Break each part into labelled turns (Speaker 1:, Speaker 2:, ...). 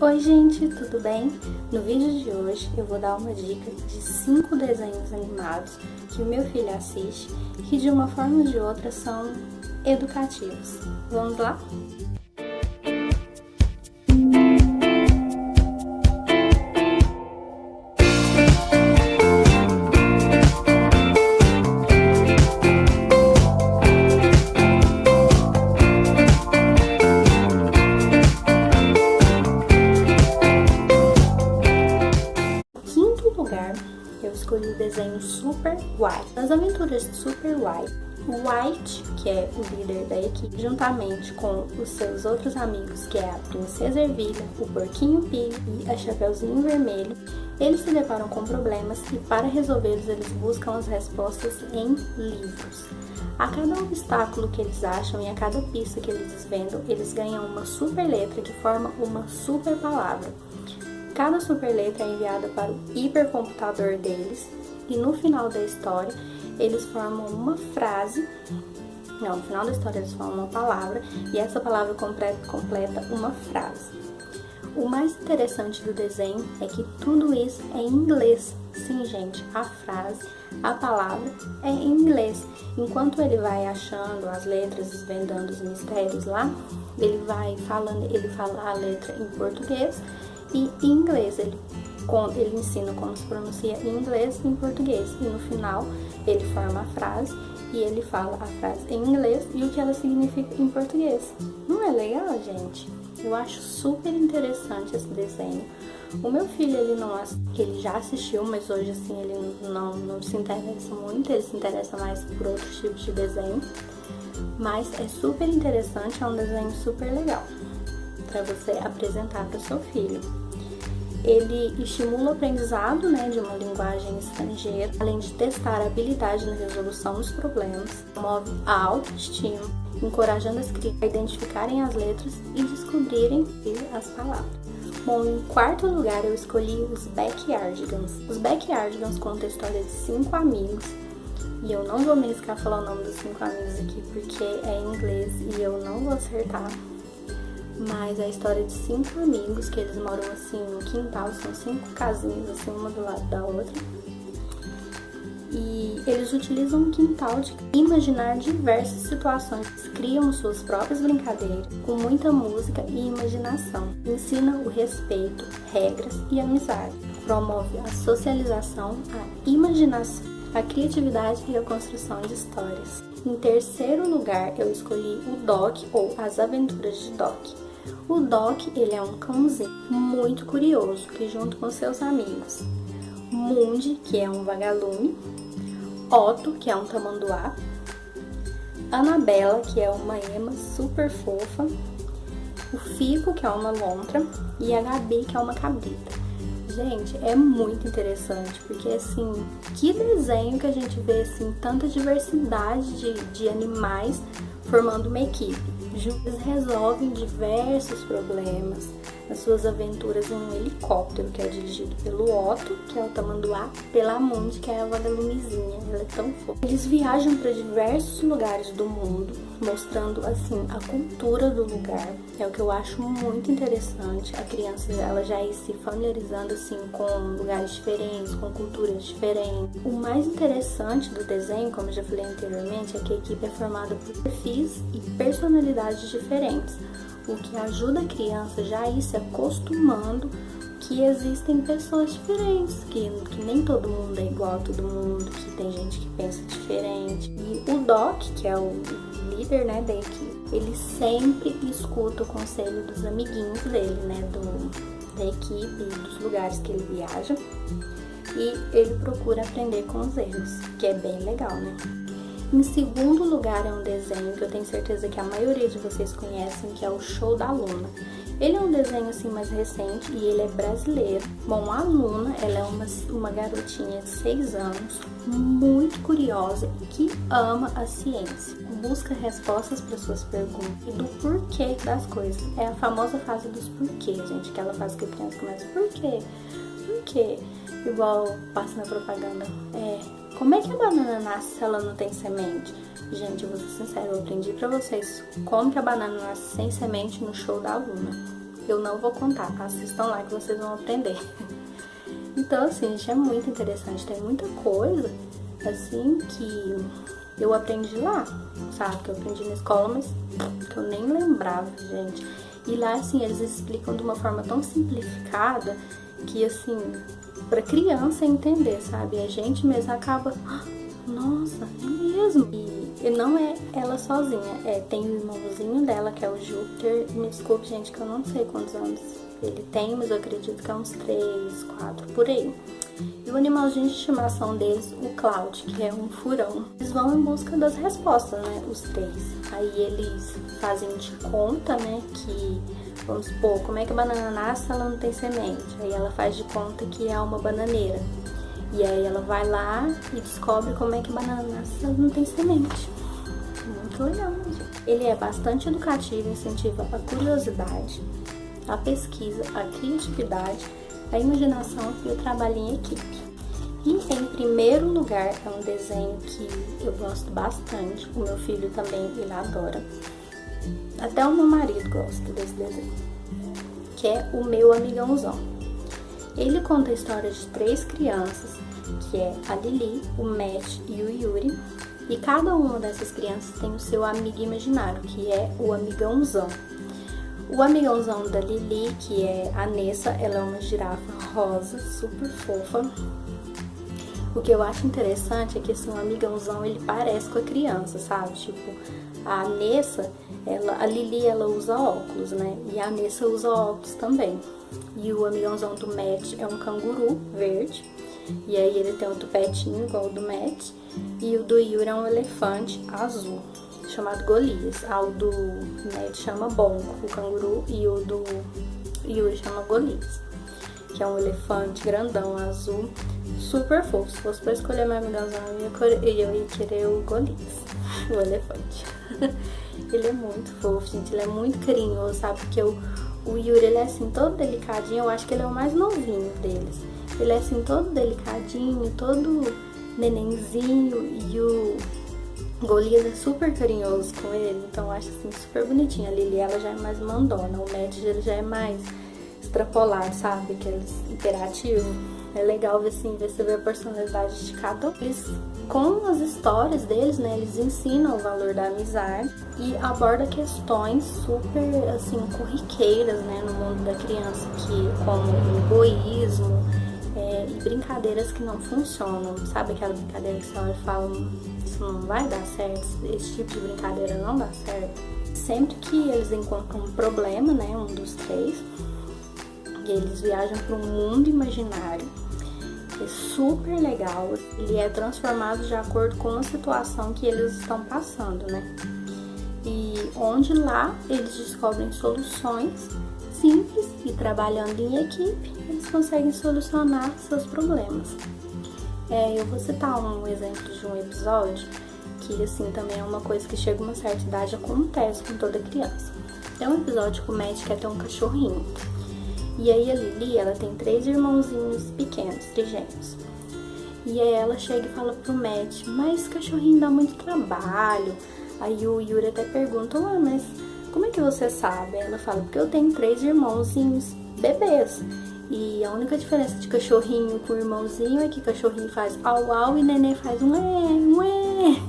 Speaker 1: Oi gente, tudo bem? No vídeo de hoje eu vou dar uma dica de 5 desenhos animados que o meu filho assiste que de uma forma ou de outra são educativos. Vamos lá? Eu escolhi o desenho Super White. Nas aventuras de Super White, o White, que é o líder da equipe, juntamente com os seus outros amigos, que é a Princesa Ervilha, o Porquinho Pig e a Chapeuzinho Vermelho, eles se deparam com problemas e para resolvê-los eles buscam as respostas em livros. A cada obstáculo que eles acham e a cada pista que eles desvendam, eles ganham uma super letra que forma uma super palavra. Cada super letra é enviada para o hipercomputador deles e no final da história eles formam uma frase. Não, no final da história eles formam uma palavra e essa palavra completa uma frase. O mais interessante do desenho é que tudo isso é em inglês. Sim, gente, a frase, a palavra é em inglês. Enquanto ele vai achando as letras, desvendando os mistérios lá, ele fala a letra em português e em inglês. Ele ensina como se pronuncia em inglês e em português. E no final ele forma a frase e ele fala a frase em inglês e o que ela significa em português. Não é legal, gente? Eu acho super interessante esse desenho. O meu filho, ele já assistiu, mas hoje assim ele não se interessa muito, ele se interessa mais por outros tipos de desenho. Mas é super interessante, é um desenho super legal para você apresentar para o seu filho. Ele estimula o aprendizado, de uma linguagem estrangeira, além de testar a habilidade na resolução dos problemas, promove a autoestima, encorajando as crianças a identificarem as letras e descobrirem as palavras. Bom, em quarto lugar eu escolhi os Backyardigans. Os Backyardigans contam a história de 5 amigos, e eu não vou me arriscar a falar o nome dos 5 amigos aqui porque é em inglês e eu não vou acertar. Mas a história de 5 amigos que eles moram assim no quintal, são 5 casinhas assim uma do lado da outra. E eles utilizam um quintal de imaginar diversas situações, eles criam suas próprias brincadeiras com muita música e imaginação. Ensina o respeito, regras e amizade. Promove a socialização, a imaginação, a criatividade e a construção de histórias. Em terceiro lugar, eu escolhi o Doc ou As Aventuras de Doc. O Doc, ele é um cãozinho muito curioso que junto com seus amigos, Mundi, que é um vagalume, Otto, que é um tamanduá, Anabela, que é uma ema super fofa, o Fico, que é uma lontra, e a Gabi, que é uma cabrita. Gente, é muito interessante, porque assim, que desenho que a gente vê assim, tanta diversidade de animais formando uma equipe. Eles resolvem diversos problemas nas suas aventuras em um helicóptero, que é dirigido pelo Otto, que é o tamanduá, pela Mundi, que é a vagalumezinha, ela é tão fofa. Eles viajam para diversos lugares do mundo, mostrando assim a cultura do lugar. É o que eu acho muito interessante, a criança ela já ir se familiarizando assim com lugares diferentes, com culturas diferentes. O mais interessante do desenho, como eu já falei anteriormente, é que a equipe é formada por perfis e personalidades diferentes, o que ajuda a criança já a ir se acostumando que existem pessoas diferentes, que nem todo mundo é igual a todo mundo, que tem gente que pensa diferente. E o Doc, que é o líder, da equipe, ele sempre escuta o conselho dos amiguinhos dele, da equipe, dos lugares que ele viaja, e ele procura aprender com os erros, que é bem legal, Em segundo lugar é um desenho que eu tenho certeza que a maioria de vocês conhecem, que é o Show da Luna. Ele é um desenho assim mais recente e ele é brasileiro. Bom, a Luna, ela é uma garotinha de 6 anos, muito curiosa e que ama a ciência. Busca respostas para suas perguntas e do porquê das coisas. É a famosa fase dos porquês, gente, aquela fase que a criança começa, por quê? Por quê? Igual passa na propaganda, como é que a banana nasce se ela não tem semente? Gente, eu vou ser sincera, eu aprendi pra vocês como que a banana nasce sem semente no Show da Luna. eu não vou contar, assistam lá que vocês vão aprender. Então, assim, gente, é muito interessante, tem muita coisa, assim, que eu aprendi lá, sabe? Que eu aprendi na escola, mas que eu nem lembrava, gente. E lá, assim, eles explicam de uma forma tão simplificada que, assim, pra criança entender, sabe? A gente mesmo acaba, nossa, é mesmo. E não é ela sozinha, tem o irmãozinho dela, que é o Júpiter. Me desculpe, gente, que eu não sei quantos anos ele tem, mas eu acredito que é uns 3, 4, por aí. E o animalzinho de estimação deles, o Cloud, que é um furão. Eles vão em busca das respostas, né, os 3. Aí eles fazem de conta, né, que, vamos supor, como é que a banana nasce se ela não tem semente? Aí ela faz de conta que é uma bananeira. E aí ela vai lá e descobre como é que a banana nasce se ela não tem semente. Muito legal, gente. Ele é bastante educativo, incentiva a curiosidade, a pesquisa, a criatividade, a imaginação e o trabalho em equipe. E em primeiro lugar é um desenho que eu gosto bastante, o meu filho também, ele adora. Até o meu marido gosta desse desenho, que é o Meu Amigãozão. Ele conta a história de 3 crianças, que é a Lili, o Matt e o Yuri. E cada uma dessas crianças tem o seu amigo imaginário, que é o amigãozão. O amigãozão da Lili, que é a Nessa, ela é uma girafa rosa, super fofa. O que eu acho interessante é que assim, o amigãozão, ele parece com a criança, sabe? Tipo, a Nessa, a Lili, ela usa óculos, né? E a Nessa usa óculos também. E o amigãozão do Matt é um canguru verde. E aí ele tem um tupetinho igual o do Matt. E o do Yuri é um elefante azul, chamado Golias. O do Matt chama Bongo, o canguru, e o do Yuri chama Golias, que é um elefante grandão azul, super fofo. Se fosse pra escolher meu amigãozão, eu ia querer o Golias, o elefante. Ele é muito fofo, gente, ele é muito carinhoso, sabe? Porque o Yuri, ele é assim, todo delicadinho, eu acho que ele é o mais novinho deles. Ele é assim, todo delicadinho, todo nenenzinho, e o Golias é super carinhoso com ele, então eu acho assim, super bonitinho. A Lili, ela já é mais mandona, o Matt, ele já é mais extrapolado, sabe? Aqueles imperativos. É legal ver assim, ver você ver a personalidade de cada um. Eles, com as histórias deles, né, eles ensinam o valor da amizade e abordam questões super, assim, corriqueiras, né, no mundo da criança, que, como o egoísmo, e brincadeiras que não funcionam, sabe aquela brincadeira que você olha e fala, isso não vai dar certo, esse tipo de brincadeira não dá certo. Sempre que eles encontram um problema, né, um dos 3, e eles viajam para um mundo imaginário, é super legal, ele é transformado de acordo com a situação que eles estão passando, né, e onde lá eles descobrem soluções simples e trabalhando em equipe, eles conseguem solucionar seus problemas. Eu vou citar um exemplo de um episódio que, assim, também é uma coisa que chega a uma certa idade, acontece com toda criança. É um episódio que o Matt quer ter um cachorrinho. E aí a Lili, ela tem 3 irmãozinhos pequenos, trigêmeos. E aí ela chega e fala pro Matt, mas cachorrinho dá muito trabalho. Aí o Yuri até pergunta, mas como é que você sabe? Ela fala, porque eu tenho 3 irmãozinhos bebês. E a única diferença de cachorrinho com irmãozinho é que cachorrinho faz au au e neném faz um ué.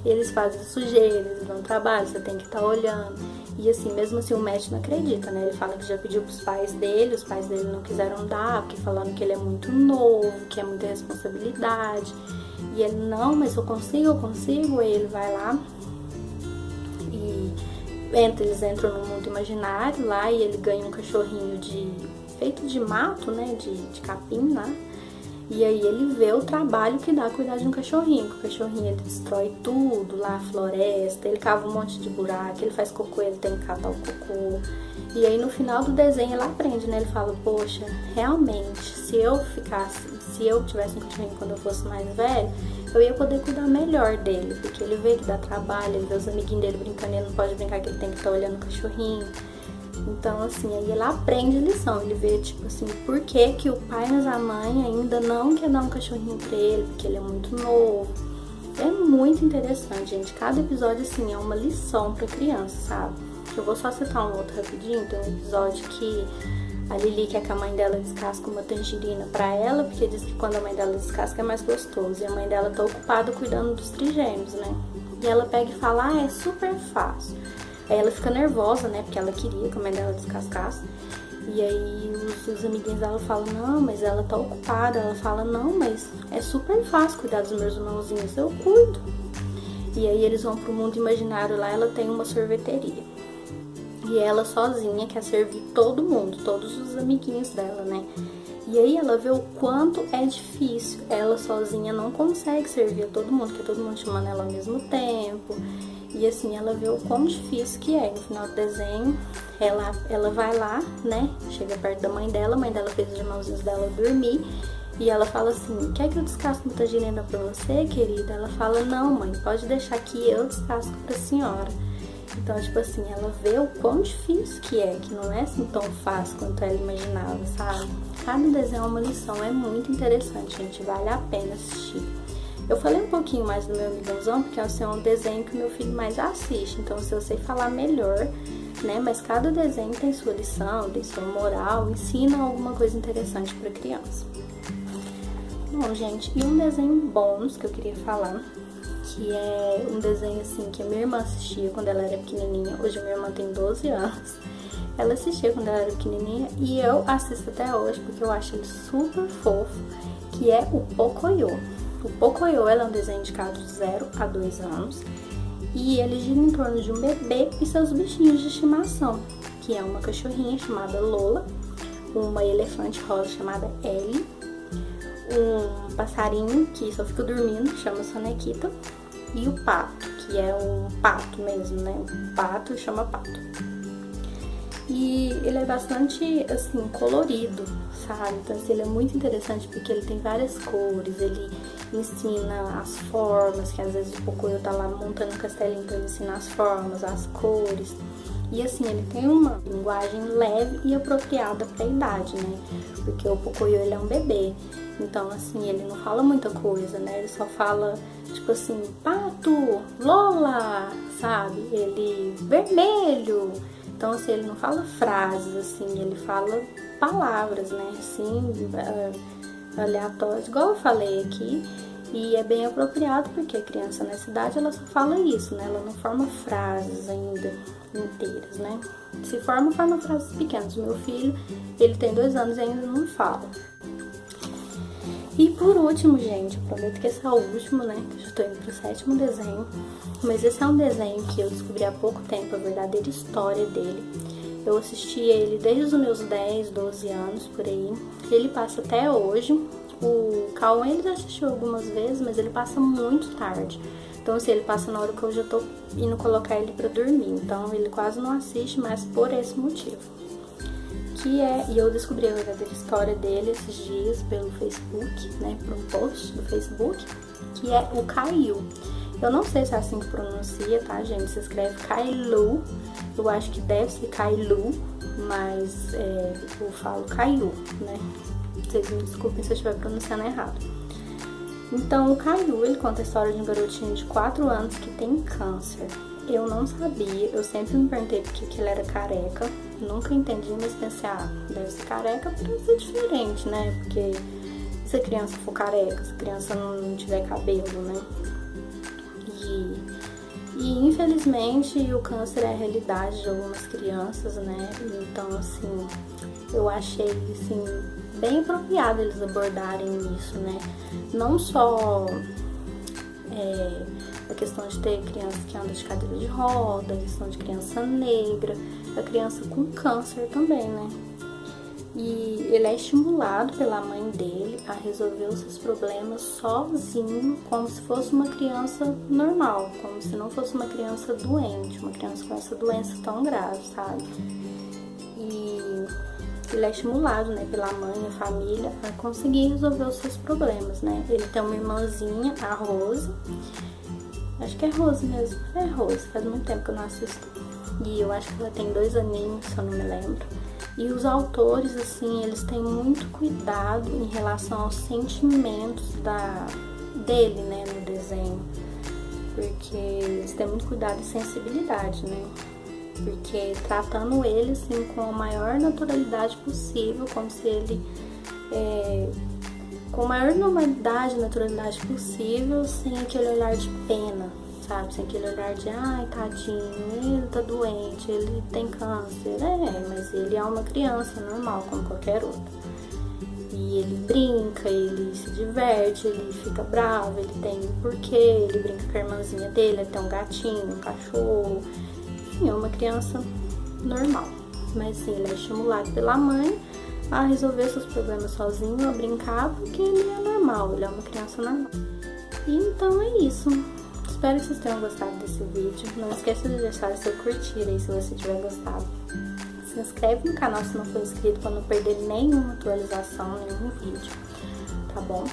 Speaker 1: Eles fazem sujeira, eles dão trabalho, você tem que estar olhando. E assim, mesmo assim o Matt não acredita, né? Ele fala que já pediu pros pais dele, os pais dele não quiseram dar, porque falando que ele é muito novo, que é muita responsabilidade. E ele, não, mas eu consigo. Aí ele vai lá e eles entram no mundo imaginário lá e ele ganha um cachorrinho feito de mato, né, de capim lá. E aí ele vê o trabalho que dá cuidar de um cachorrinho. O cachorrinho, ele destrói tudo lá, a floresta, ele cava um monte de buraco, ele faz cocô, ele tem que catar o cocô. E aí no final do desenho ele aprende, né, ele fala, poxa, realmente, se eu tivesse um cachorrinho quando eu fosse mais velho, eu ia poder cuidar melhor dele, porque ele vê que dá trabalho, ele vê os amiguinhos dele brincando, ele não pode brincar que ele tem que estar olhando o cachorrinho. Então, assim, aí ele aprende a lição, ele vê, tipo assim, por que o pai, mas a mãe ainda não quer dar um cachorrinho pra ele, porque ele é muito novo. É muito interessante, gente. Cada episódio, assim, é uma lição pra criança, sabe? Eu vou só citar um outro rapidinho. Tem um episódio que a Lili quer que a mãe dela descasque uma tangerina pra ela, porque diz que quando a mãe dela descasca é mais gostoso. E a mãe dela tá ocupada cuidando dos trigêmeos, né? E ela pega e fala, é super fácil. Aí ela fica nervosa, né? Porque ela queria que a mãe dela descascasse. E aí os amiguinhos dela falam, não, mas ela tá ocupada. Ela fala, não, mas é super fácil cuidar dos meus irmãozinhos, eu cuido. E aí eles vão pro mundo imaginário lá, ela tem uma sorveteria. E ela sozinha quer servir todo mundo, todos os amiguinhos dela, né? E aí ela vê o quanto é difícil. Ela sozinha não consegue servir a todo mundo, porque todo mundo chamando ela ao mesmo tempo. E assim, ela vê o quão difícil que é. No final do desenho, ela vai lá, né? Chega perto da mãe dela, a mãe dela fez os irmãozinhos dela dormir. E ela fala assim, quer que eu descasque uma tangerina pra você, querida? Ela fala, não, mãe, pode deixar que eu descasco pra senhora. Então, tipo assim, ela vê o quão difícil que não é assim tão fácil quanto ela imaginava, sabe? Cada desenho é uma lição, é muito interessante, gente, vale a pena assistir. Eu falei um pouquinho mais do meu amigãozão, porque assim, é um desenho que o meu filho mais assiste, então se eu sei falar melhor, né? Mas cada desenho tem sua lição, tem sua moral, ensina alguma coisa interessante pra criança. Bom, gente, e um desenho bônus que eu queria falar, que é um desenho assim que a minha irmã assistia quando ela era pequenininha. Hoje a minha irmã tem 12 anos. Ela assistia quando ela era pequenininha e eu assisto até hoje porque eu acho ele super fofo, que é o Pocoyo. O Pocoyo é um desenho indicado de 0 a 2 anos e ele gira em torno de um bebê e seus bichinhos de estimação, que é uma cachorrinha chamada Lola, uma elefante rosa chamada Ellie, um passarinho que só fica dormindo, chama Sonequita, e o pato, que é um pato mesmo, né? O pato chama pato. E ele é bastante, assim, colorido, sabe? Então, assim, ele é muito interessante porque ele tem várias cores, ele ensina as formas, que às vezes o Pocoyo tá lá montando um castelinho, então ele ensina as formas, as cores. E assim, ele tem uma linguagem leve e apropriada para a idade, né? Porque o Pocoyo, ele é um bebê. Então, assim, ele não fala muita coisa, né? Ele só fala, tipo assim, pato, Lola, sabe? Ele, vermelho. Então, assim, ele não fala frases, assim, ele fala palavras, né? Assim, aleatórias, igual eu falei aqui. E é bem apropriado porque a criança nessa idade, ela só fala isso, né? Ela não forma frases ainda inteiras, né? Se forma frases pequenas. O meu filho, ele tem 2 anos e ainda não fala. E por último, gente, eu prometo que esse é o último, né? Que eu já tô indo pro 7º desenho. Mas esse é um desenho que eu descobri há pouco tempo, a verdadeira história dele. Eu assisti ele desde os meus 10, 12 anos, por aí. Ele passa até hoje. O Cauã, ele já assistiu algumas vezes, mas ele passa muito tarde. Então, assim, ele passa na hora que eu já tô indo colocar ele pra dormir. Então, ele quase não assiste, mas por esse motivo. E eu descobri a verdadeira história dele esses dias pelo Facebook, né, por um post do Facebook, que é o Caillou. Eu não sei se é assim que pronuncia, tá, gente? Se escreve Caillou, eu acho que deve ser Caillou, mas eu falo Caillou, né? Vocês me desculpem se eu estiver pronunciando errado. Então, o Caillou, ele conta a história de um garotinho de 4 anos que tem câncer. Eu não sabia, eu sempre me perguntei porque que ele era careca, nunca entendi, mas pensei, deve ser careca pra ser diferente, né? Porque se a criança for careca, se a criança não tiver cabelo, né? E infelizmente o câncer é a realidade de algumas crianças, né? Então, assim, eu achei, assim, bem apropriado eles abordarem isso, né? Não só a questão de ter criança que anda de cadeira de roda, a questão de criança negra, a criança com câncer também, né? E ele é estimulado pela mãe dele a resolver os seus problemas sozinho, como se fosse uma criança normal, como se não fosse uma criança doente, uma criança com essa doença tão grave, sabe? E ele é estimulado, né, pela mãe e a família a conseguir resolver os seus problemas, né? Ele tem uma irmãzinha, a Rose. Acho que é Rose mesmo. É Rose, faz muito tempo que eu não assisto. E eu acho que ela tem 2 aninhos, se eu não me lembro. E os autores, assim, eles têm muito cuidado em relação aos sentimentos dele, né, no desenho. Porque eles têm muito cuidado e sensibilidade, né? porque tratando ele assim com a maior naturalidade possível, como se ele com a maior normalidade, naturalidade possível, sem aquele olhar de pena, sabe? Sem aquele olhar de, ai, tadinho, ele tá doente, ele tem câncer. Mas ele é uma criança normal, como qualquer outra. E ele brinca, ele se diverte, ele fica bravo, ele tem um porquê, ele brinca com a irmãzinha dele, ele tem um gatinho, um cachorro. Enfim, é uma criança normal. Mas sim, ele é estimulado pela mãe a resolver seus problemas sozinho, a brincar, porque ele é normal, ele é uma criança normal. E então é isso. Espero que vocês tenham gostado desse vídeo. Não esqueça de deixar o seu curtir aí se você tiver gostado. Se inscreve no canal se não for inscrito para não perder nenhuma atualização, nenhum vídeo, tá bom?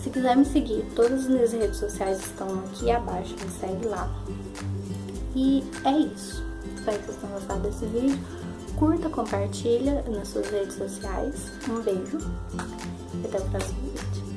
Speaker 1: Se quiser me seguir, todas as minhas redes sociais estão aqui abaixo, me segue lá. E é isso. Espero que vocês tenham gostado desse vídeo. Curta, compartilha nas suas redes sociais. Um beijo e até o próximo vídeo.